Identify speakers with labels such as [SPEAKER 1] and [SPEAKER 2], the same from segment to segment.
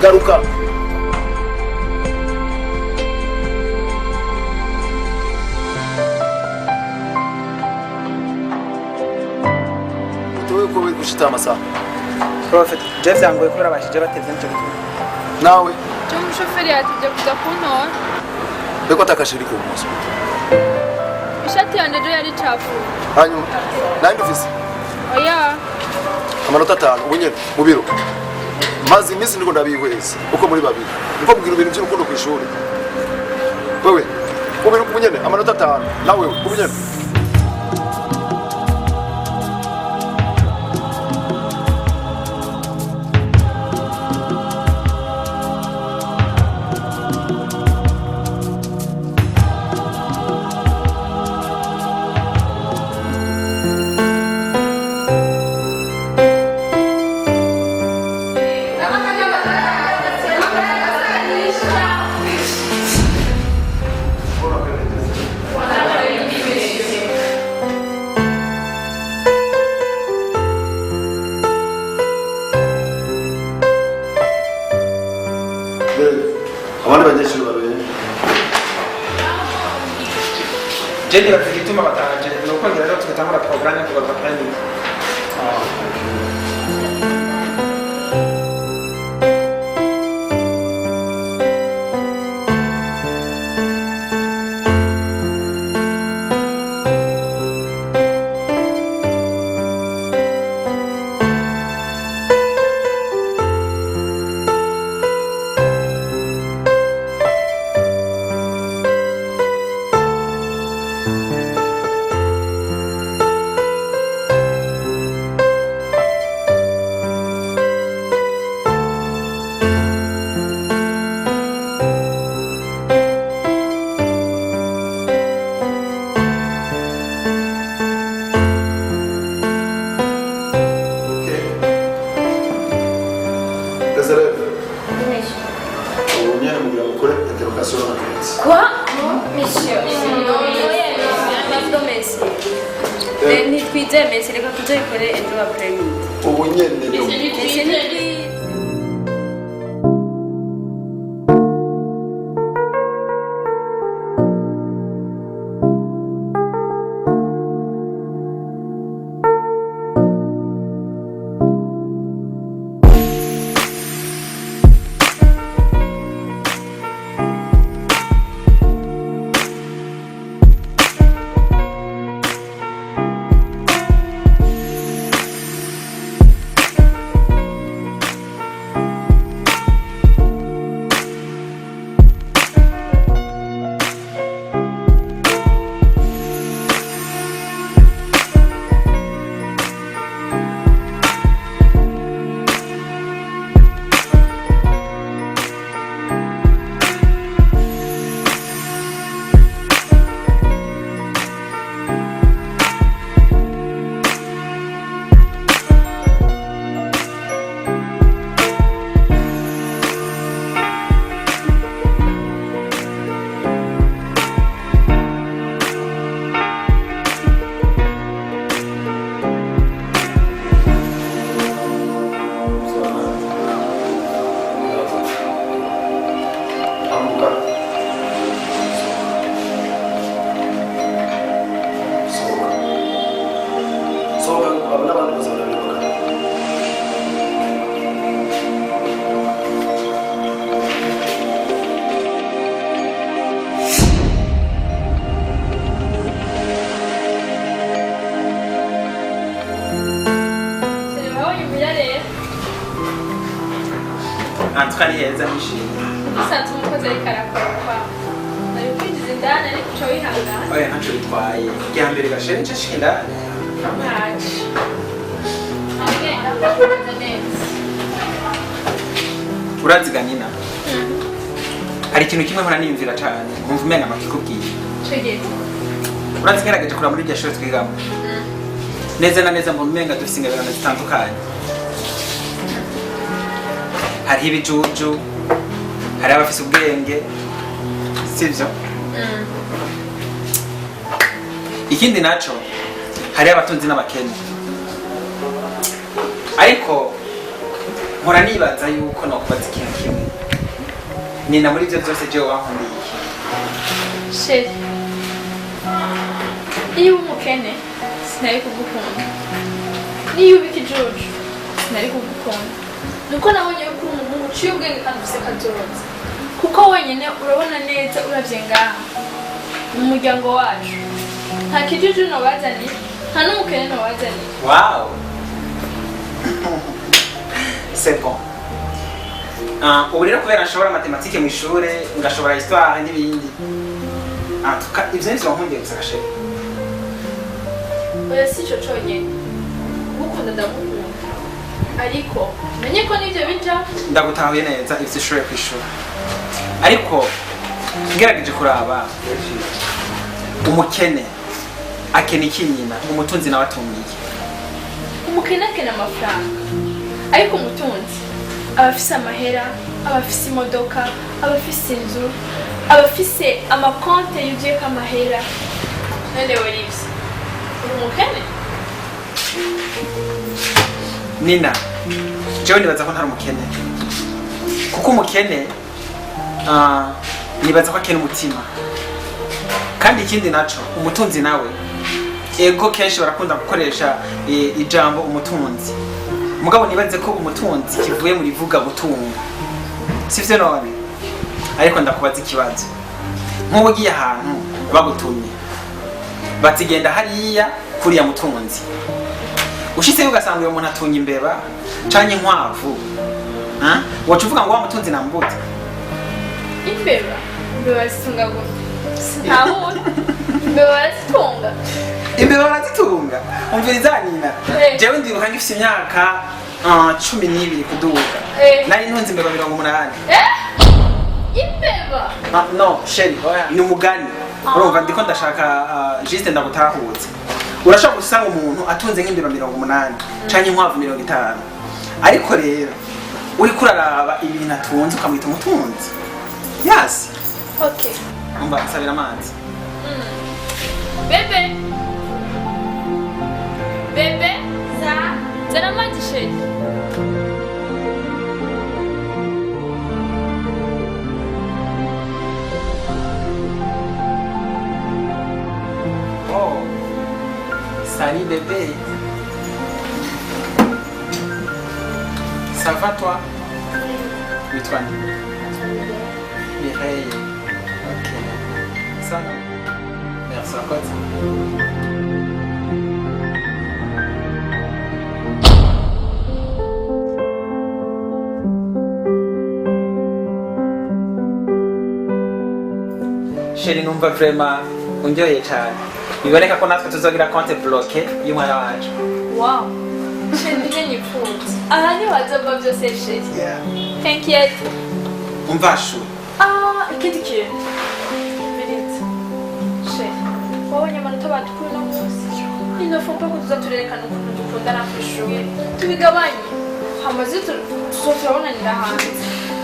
[SPEAKER 1] garuka ko biri gushita amasaha
[SPEAKER 2] Prophet Jeff yangoye kubera bashije bateze n'icyo gituma
[SPEAKER 1] nawe
[SPEAKER 3] cyo umushoferi yatije kuza kuntora
[SPEAKER 1] beko atakashiri ku munsi
[SPEAKER 3] ishati yanjye rero yari icafuye
[SPEAKER 1] hanyuma nawe ndufise
[SPEAKER 3] oya
[SPEAKER 1] amanota 5 ubunyene mu biro maze iminsi ndiko ndabihweza uko muri babiri niko kugira ibintu by'urukundo ku ishuri wewe ubunyene amanota 5 nawe ubunyene abandi banyeshuri baruye
[SPEAKER 2] Jenny batagituma bataje nuko ngira rero tugatangura programme yo kugaruka planning
[SPEAKER 3] Quoi? Monsieur, ntitwize mesi reka tuzoyikore ejo après-midi
[SPEAKER 1] ubunyene
[SPEAKER 2] Antukari heza nishimye
[SPEAKER 3] usanzwe umukozi ariko arakora ari kwinjiza indani ariko uca wihangana
[SPEAKER 2] oya ntacyo bitwaye igihe mbere gashere nce shinda
[SPEAKER 3] ntacyo agenda kubaza neza
[SPEAKER 2] uraziga nina hari ikintu kimwe nkora niyumvira cyane nkumva umenga amakikubwiye
[SPEAKER 3] cegeze
[SPEAKER 2] urazigerageje kura muri iryo shuri twigamo neza na neza mu umenga dufise ingabirano zitandukanye hariho ibijuju hari abafise ubwenge sivyo ikindi naco hari abatunzi n'abakene ariko nkora nibaza yuko nokubaza ikintu kimwe nina muri ibyo byose je wankundiye
[SPEAKER 3] sheri iyo umukene sinari kugukunda niyo ubika ijuju sinari kugukunda nuko nabonye yuko uri umuhungu uciye ubwenge kandi ufise kazoza kuko wenyine urabona neza uravye ngaha mu muryango wacu nta kijuju nobazaniye nta n'umukene nobazaniye.
[SPEAKER 2] wow c'est bon ubu rero kubera nshobora matematike mu ishure ngashobora histoire n'ibindi ivyo nivyo wankundiye gusa gasheri
[SPEAKER 3] oya si ico conyene gukunda ndagukunda ariko menye ko n'ivyo bija
[SPEAKER 2] ndagutahuye neza ivyo ushoboye kwishura ariko ngerageje kuraba umukene akena iki nyina umutunzi nawe atungiye
[SPEAKER 3] umukene akena amafaranga ariko umutunzi aba afise amahera aba afise imodoka aba afise inzu aba afise amakonte yuzuyeko amahera none werivye uri umukene
[SPEAKER 2] nina jewe nibaza ko ntari umukene kuko umukene nibaza ko akena umutima kandi ikindi naco umutunzi nawe ego kenshi barakunda gukoresha ijambo umutunzi mugabo nibaze ko umutunzi kivuye muri vuga gutunga sivyo none ariko ndakubaza ikibazo nk'ubu ugiye ahantu bagutumye batigenda hariya kuriya mutunzi ushitseyo ugasanga uyo muntu atunga imbeba canke inkwavu waca uvuga ngo wa mutunzi nambuze
[SPEAKER 3] imbeba zitunga gute sintabona imbeba barazitunga
[SPEAKER 2] imbeba barazitunga umviriza nina jewe ndibuka ngifise imyaka 12 kuduga nari ntunze imbeba 80.
[SPEAKER 3] imbeba
[SPEAKER 2] no sheri ni umugani urumva ndiko ndashaka juste ndagutahutse urashobora gusanga umuntu atunze nk'imbeba 80 canke inkwavu 50 ariko rero uri kuraraba ibintu atunze ukamwita umutunzi yes
[SPEAKER 3] okay
[SPEAKER 2] umva nsabira amazi
[SPEAKER 3] bebe bebe zana amazi sheri
[SPEAKER 2] oh salut bébé ça va toi witwa nde Mireille ok ça va merci à quoi Sheri numva vraiment undyoheye cyane biboneka ko natwe tuzogira konte bloqué y'umwana wacu
[SPEAKER 3] wow sheri ndiye nipfuza aha ni wazova byose sheri thank you
[SPEAKER 2] umva shu
[SPEAKER 3] ikindi kintu birita sheri wabonye amanota batukuye no munsi inofo ko tuza turerekana ukuntu dukundana ku ishuri tubigabanye hamaze tuzobonanira hanze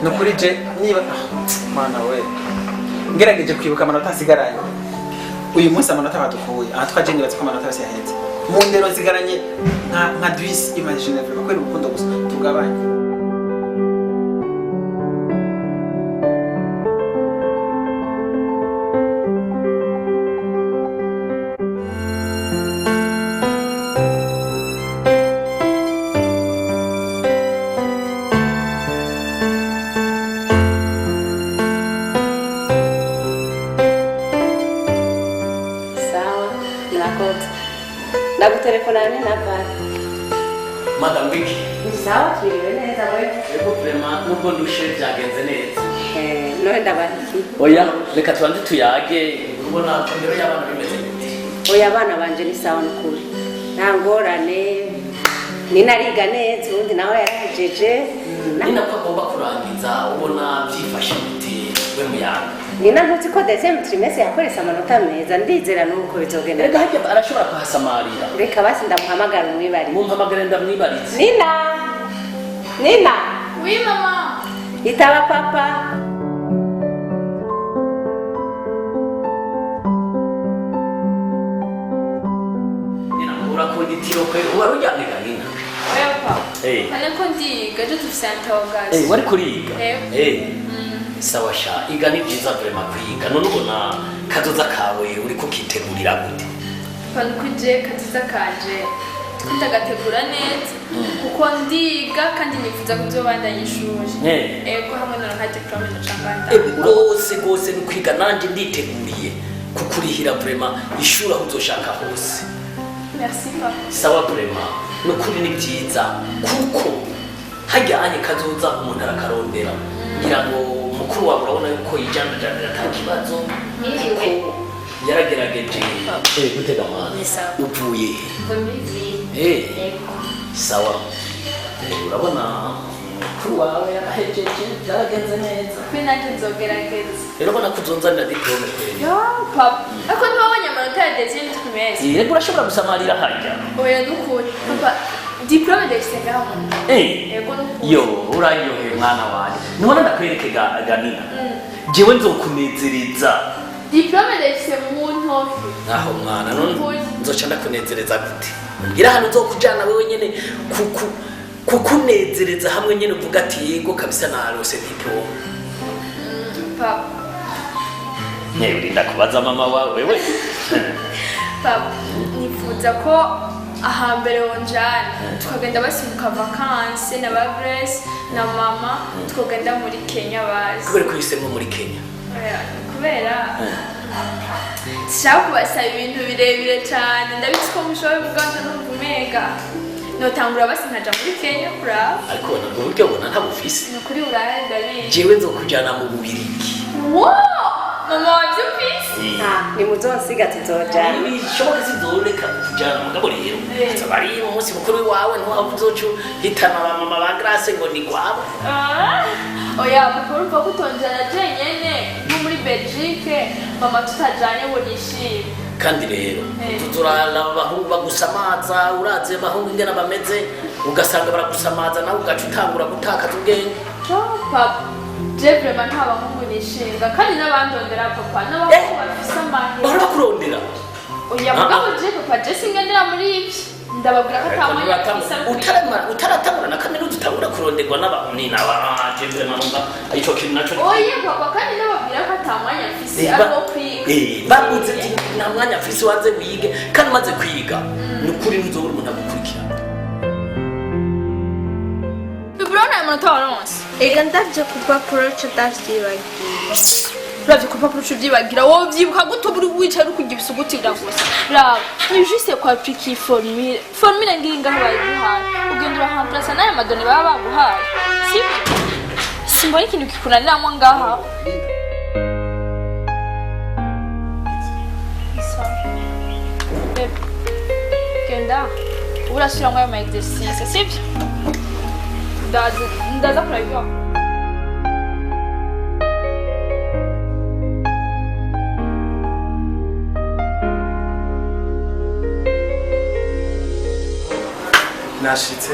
[SPEAKER 2] nukuri je niba mana we ngerageje kwibuka amanota asigaranye uyu munsi amanota badukuye aha twaje nibaza ko amanota yose yaheze mu ndero zigaranye nka 10 imagine vraiment ko urukundo gusa tugabanye
[SPEAKER 4] Ndagutelefona nini hapa?
[SPEAKER 5] Madam Vicky.
[SPEAKER 4] Sawa, tuliwe neza wewe.
[SPEAKER 5] Ego vraiment nubwo ndushe byagenze neza.
[SPEAKER 4] None ndabahiki.
[SPEAKER 5] Oya, reka tubanze tuyage. Ubona ko ndero y'abana bimeze bite?
[SPEAKER 4] Oya abana banje ni sawa n'ukuri. Nta ngorane. Nina ariga neza ubundi nawe yarahejeje.
[SPEAKER 5] Nina ko agomba kurangiza ubona byifashe bite we muyanga.
[SPEAKER 4] Nina ntuzi ko deuxième trimestre yakoresa amanota meza ndizera nuko bizogenda.
[SPEAKER 5] Reka hajya arashobora kuhasamarira.
[SPEAKER 4] Reka basi ndamuhamagara umwibari.
[SPEAKER 5] Mumpamagara ndamwibarize.
[SPEAKER 4] Nina! Nina!
[SPEAKER 3] oui mama
[SPEAKER 4] Itaba papa.
[SPEAKER 5] Nina urakunda itiro kwe wari ujyanira Nina.
[SPEAKER 3] oya papa ariko ndiga je dufise interrogation
[SPEAKER 5] Wari kuriga. sawa sha iga ni byiza vrema kwiga none ubona kazoza kawe uri kukitegurira gute
[SPEAKER 3] Pano kuje kaziza kanje kutagategura neza kuko ndiga kandi nifuza kuzobandanya ishuri ego hamwe na nka diplome ndacambanda
[SPEAKER 5] gose ni kwiga nanje nditeguriye kukurihira vrema ishuri aho uzoshaka hose.
[SPEAKER 3] Merci papa.
[SPEAKER 5] Sawa vrema nukuri ni byiza kuko hajyanye kazoza umuntu arakarondera ngira ngo mukuru wawe urabona yuko yijana atakibazo yaragerageje gutega amazi uvuye sawa urabona mukuru wawe yarahejeje byaragenze neza
[SPEAKER 3] kuri nanjye nzogerageza
[SPEAKER 5] rero ubona ko uzonzanira diplome kweli
[SPEAKER 3] papa ariko ntibabonye amanota ya deuxième trimestre
[SPEAKER 5] yego urashobora gusamarira hajya
[SPEAKER 3] oya nukuri papa diplome ndayifite ngaho yego nukuri
[SPEAKER 5] yo uranyoheye mwana wanjye nubona ndakwereke ganina jewe nzokunezereza
[SPEAKER 3] diplome ndayifite mu ntoki
[SPEAKER 5] aho mwana none nzoca ndakunezereza gute ngira hano uzokujana wewe nyene kukunezereza hamwe nyene uvuga ati yego kabisa narose diplome
[SPEAKER 3] papa
[SPEAKER 5] urinda kubaza mama wawe we
[SPEAKER 3] papa nifuza ko ahambere wonjana tukagenda basimuka vacances na ba Grace na mama tukagenda muri Kenya bazi
[SPEAKER 5] kubera ko yisemwe muri Kenya
[SPEAKER 3] kubera sishaka kubasaba ibintu birebire cyane ndabizi ko mushoboye buganje n'ubumega notangura basi nkaja muri Kenya kuraba
[SPEAKER 5] ariko nabwo buryo bona ntabufise
[SPEAKER 3] nukuri uraye ndabizi
[SPEAKER 5] jewe nzokujana mu Bubirigi
[SPEAKER 3] mama wavyumvise
[SPEAKER 4] ni muzonsiga tuzojana
[SPEAKER 5] bishoboka sizoreka kujana mugabo rero bari umunsi mukuru wawe ntuhava uzoca hitana abamama ba Grace ngo ni gwabo
[SPEAKER 3] oya mukuru mva kutonjana jenyene nko muri Belgique mama tutajanye ngo nishime
[SPEAKER 5] kandi rero tuzurala abahungu bagusamaza uraze abahungu ingena bameze ugasanga baragusamaza nawe ugaca utangura gutakaza ubwenge
[SPEAKER 3] papa je vraiment nta bahungu nishinga kandi n'abandondera papa n'abahungu bafise amahirwe
[SPEAKER 5] bahora bakurondera
[SPEAKER 3] oya mugabo je papa je singendera muri ivyo ndababwira ko atamwanya afise
[SPEAKER 5] utaratangura na kaminuza utangura kuronderwa n'abahunina je vraiment numva ico kintu naco
[SPEAKER 3] oya papa kandi ndababwira ko atamwanya afise ariko kwiga
[SPEAKER 5] babuze ati nta mwanya afise waze wige kandi maze kwiga nukuri ntuzobura umuntu agukurikirana
[SPEAKER 3] Bibrona amanota waronse
[SPEAKER 6] ega ndavye ku papuro ico ndavyibagiye
[SPEAKER 3] uravye ku papuro ico vyibagira wowe vyibuka gute buri wicaye uri kurya ibisugutira gusa raba ni juste kwa appliquer formule ngiyi ngaho bayiguhaye ugenda urahamplasa n'aya madoni baba baguhaye sibyo simbona ikintu kikunaniramwo ngaha genda urasubiramwo ayo ma exercice sibyo ndaza kurabibona
[SPEAKER 1] nashitse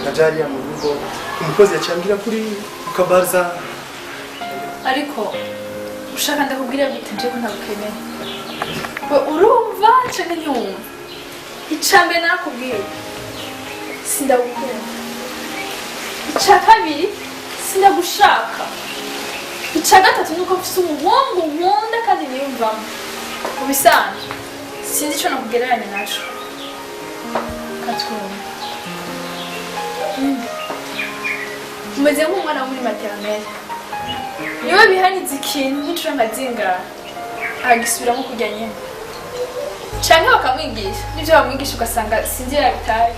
[SPEAKER 1] najariya mu rugo umukozi yacambira kuri kabaza
[SPEAKER 3] ariko ushaka ndakubwira gute nje ko ntabukeneye urumva canke ntiwumva icambere nakubwiye sindagukunda icya kabiri sindagushaka icya gatatu nuko mfise umuhungu nkunda kandi niyumvamo ubisanzwe sinzi ico nakugereranya naco katwumva umeze nk'umwana wo muri maternelle niwe bihaniza ikintu nk'icuro nkazingara agisubiramo kurya nyine canke bakamwigisha n'ivyo bamwigisha ugasanga sinzi yabitaye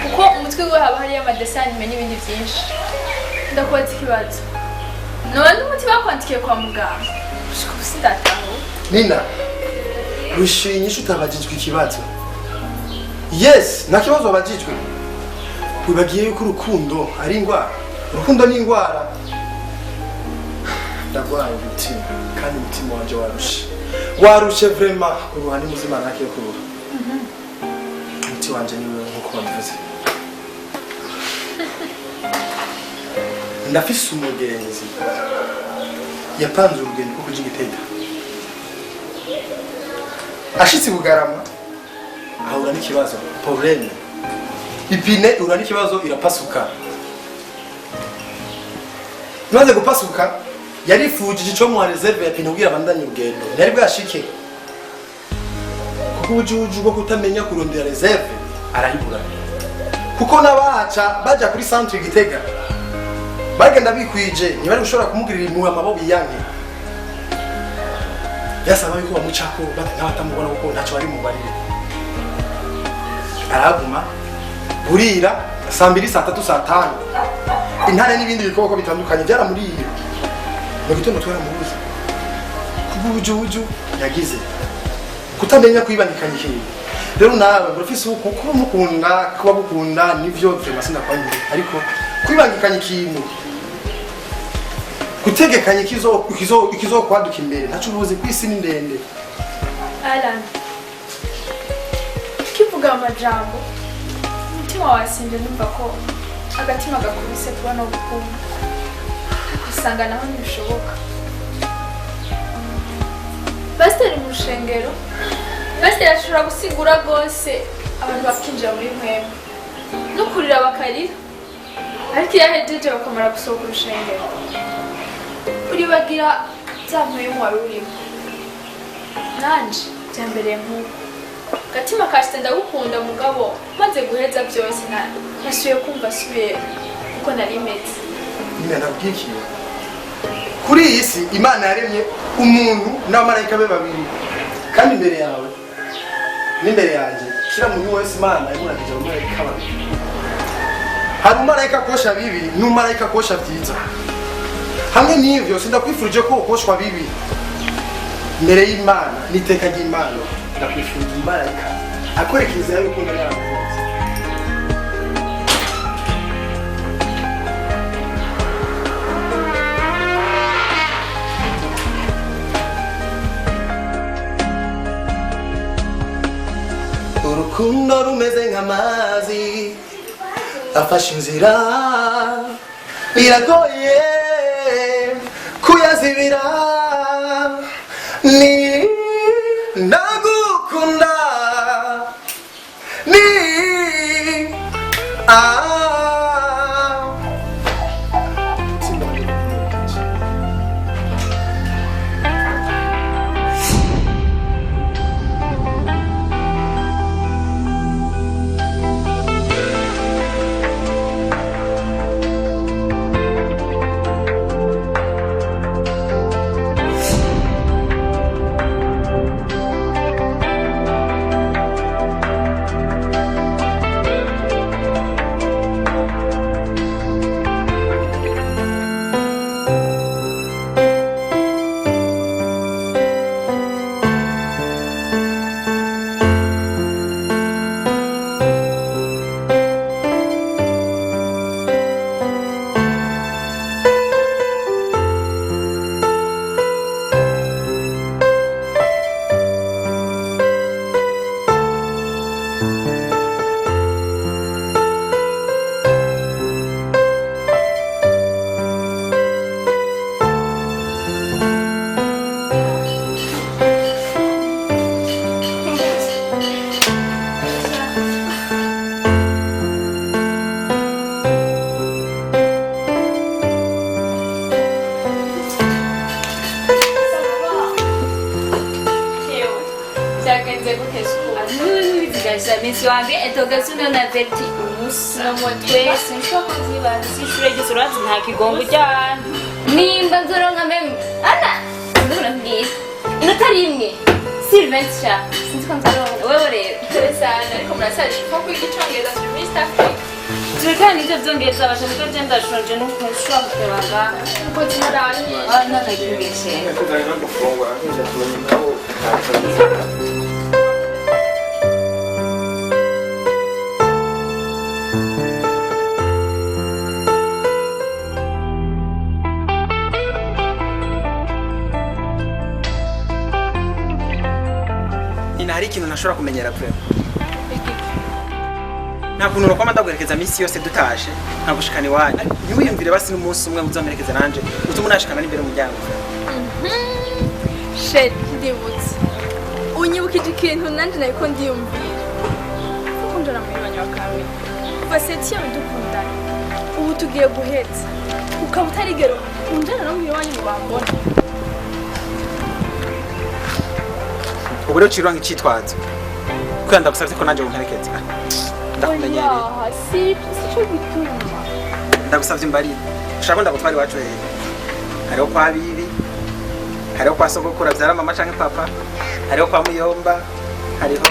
[SPEAKER 3] kuko umutwe we haba hariyo amadesanime n'ibindi byinshi ndakubaza ikibazo noba n'umuti bakwandikiye kwa muganga ushika ubu sindataho
[SPEAKER 1] Nina wishyuye inyishu utabajijwe ikibazo yes nta kibazo wabajijwe wibagiye yuko urukundo ari indwara urukundo ni indwara ndagwaye umutima kandi umutima wanje warushe vraiment uruhande muzima ntakiye kuruha umuti wanje niwe nkuko babivuze ndafise umugenzi yapanze urugendo rwo kuja Gitega ashitse Bugarama ahura n'ikibazo problème ipine ihura n'ikibazo irapasuka imaze gupasuka
[SPEAKER 7] yarifujije ico mu reserve ya pintu kugira abandanye urugendo ntiyari bwashike kuko ubujuju bwo kutamenya kurondera reserve arayibura kuko nabahaca baja kuri centre Gitega bagenda bikwije ntibari gushobora kumugirira impuhwe amaboko yanke yasaba yuko bamucako batamubona kuko ntacyo bari mu barire araguma burira saa 2 saa 3 saa 5 intare n'ibindi bikoko bitandukanye byaramuriye mu gitondo twaramubuze kubujuju yagize kutamenya kwibandikanya ikintu rero nawe urafise uko mukunda kuba gukunda nivyo vraiment kwanyire ariko kwibandikanya ikintu gutegekanya ikizo kwaduka imbere ntacu ubuze kwisi ni ndende.
[SPEAKER 3] Alan kivuga amajambo umutima wasinje numva ko agatima gakubise kuba no gukunda usanga naho ntibishoboka. Pasiteri mu rushengero pasiteri ashobora gusigura rwose abantu bakinjira muri mwemwe no kurira bakarira ariko iyo ahejeje bakamara gusohoka urushengero uribagira byamuye wari urimo nanje byambereye nk'uko gatima kashite ndagukunda mugabo maze guheza byose nasubiye kumva asubiye uko nari meze.
[SPEAKER 7] Nyine ndabwikiye kuri iyi si Imana yaremye umuntu n'abamarayika be babiri kandi imbere yawe n'imbere yanjye kira muntu wese Imana imuragije abamarayika babiri. Hari umumarayika kosha bibi n'umumarayika kosha byiza. Hamwe n'ivyo sindakwifurije ko ukoshwa bibi mbere y'Imana n'iteka ry'Imana ndakwifurije umumarayika akwerekeza yuko ndaramukunze. Urukundo rumeze nk'amazi afashe inzira biragoye kuyazibira ni ndagukunda ni
[SPEAKER 8] Misi wange etogasuno na verti umusa twese nshaka zibanze sishure gisurazi nta kigongo cy'abantu nimba nzoronka meme ana ndura mbiri inota rimwe Sylvestre sinzi ko nzoronka wewe rero
[SPEAKER 3] Interessante ariko murasaje ko kwigicongereza muri East Africa
[SPEAKER 8] turikana ivyo vyongereza abasha kuko genda shonje no kushwa kutebaga
[SPEAKER 3] uko zinaranye
[SPEAKER 8] ana nagirishe
[SPEAKER 2] hari ikintu ntashobora kumenyera pe nta kuntu urakoma ndaguherekeza minsi yose dutashe nta gushikana iwanyu ntiwiyumvire basi n'umunsi umwe muzamerekeza nanje utuma unashikana n'imbere umuryango
[SPEAKER 3] sheri ndibutse unyibukije ikintu nanje nabiko ndiyumvira kuko njora mu mwanya wa kabiri kuva setiya dukundana ubu tugiye guheza ukaba utarigero unjana no muhira wanyu ngo bambone.
[SPEAKER 2] ubu rero cirwa nk'icitwazo kuko ndagusavye ko nanje umperekeza ndakumenyereye
[SPEAKER 3] Oya, si cyo gituma.
[SPEAKER 2] ndagusavye imbarire ushaka ko ndagutwara iwacu hehe hariho kwa bibi hariho kwa sogokuru avyara mama canke papa hariho kwa muyomba hariho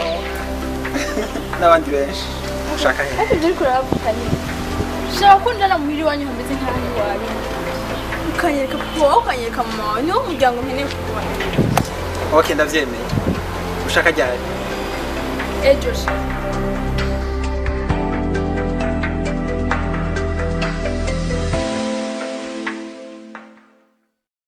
[SPEAKER 2] n'abandi benshi ushaka hehe
[SPEAKER 3] Ariko ibyo uriko uravuga ni ushaka ko njana muhira wanyu hameze nk'ahantu wabi ukanyereka papa wawe ukanyereka mama wawe niwo muryango nkeneye kubona.
[SPEAKER 2] ok ndavyemeye ushaka ryari
[SPEAKER 3] Ejo sha